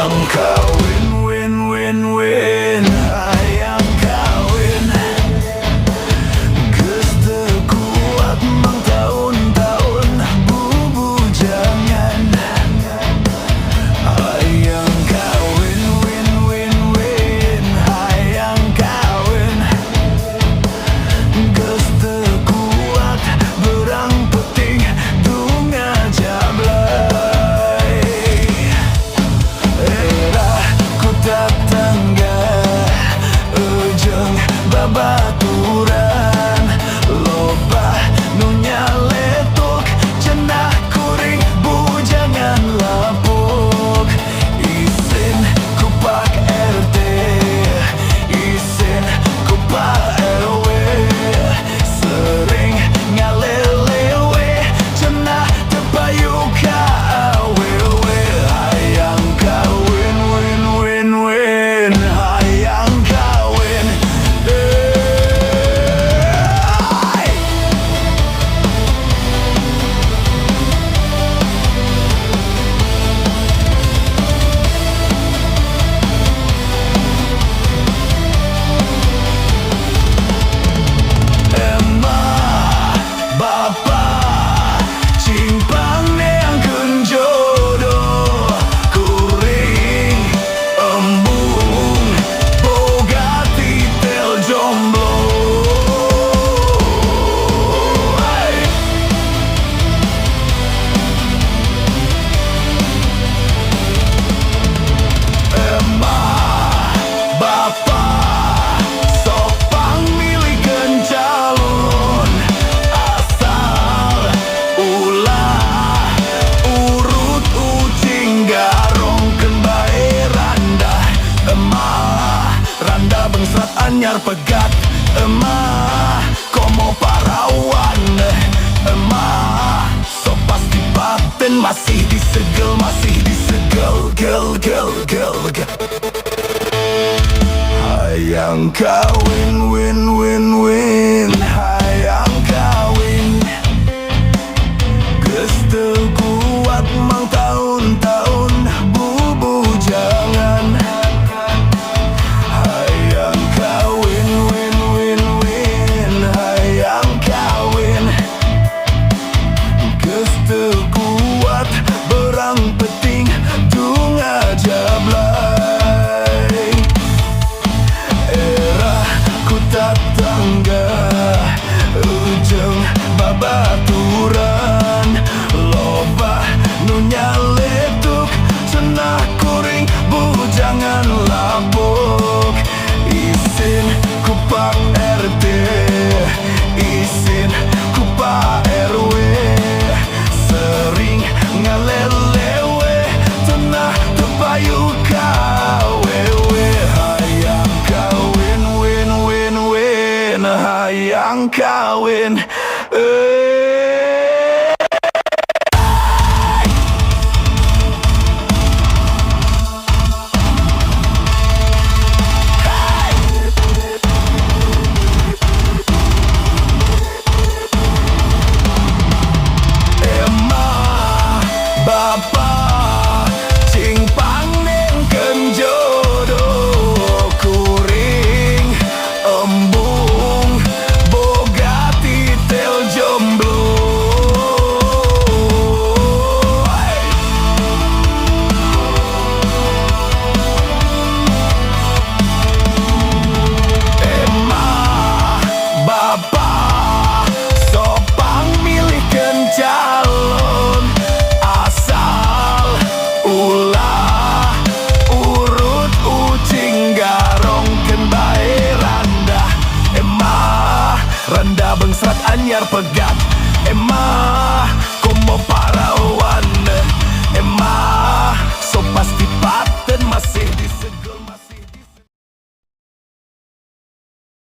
hayang kawin, win, win, win. Hayang kawin, geus teu kuat mang tahun-tahun bubujangan. Hayang kawin, win, win, win. Hayang kawin, geus teu kuat berang penting dunga jablay. Era ku tatangga ujung babaturan, loba nu nyaletuk cenah kuring bujangan lapuk. Isin ku Pak RT, isin ku Pak RW, sering ngalelewe cenah teu payu ka awewe. Hayang kawin, win, win, win. Hayang kawin, Emah, Bapak, Cimpang neangkeun jodoh, kuring, embung, boga titel jomblo. Emah, Bapak, sok pamilikeun calon, asal ulah urut ucing garongkeun bae randa. Emah, randa bengsrat anyar pegat. Emah, komo parawan. Emah, sok pasti paten masih disegel, gel, gel, gel, gel. Hayang kawin, win, win, win. Hayang kawin, geus teu kuat mang tahun-tahun bubujangan. Hayang kawin, win, win, win. Hayang kawin, geus teu kuat berang penting dunga jablay. Era ku tatangga ujung babaturan, loba nu nyaletuk cenah kuring bujangan lapuk. Isin ku Pak RT, isin ku Pak RW, sering ngalelewe cenah teu payu ka awewe. Hayang kawin, win, win, win. Hayang kawin, Emah, Bapak, Cimpang neangkeun jodoh, kuring, embung, boga titel jomblo. Emah, Bapak, sok pamilikeun calon, asal ulah urut ucing garongkeun bae randa. Emah, randa bengsrat anyar pegat.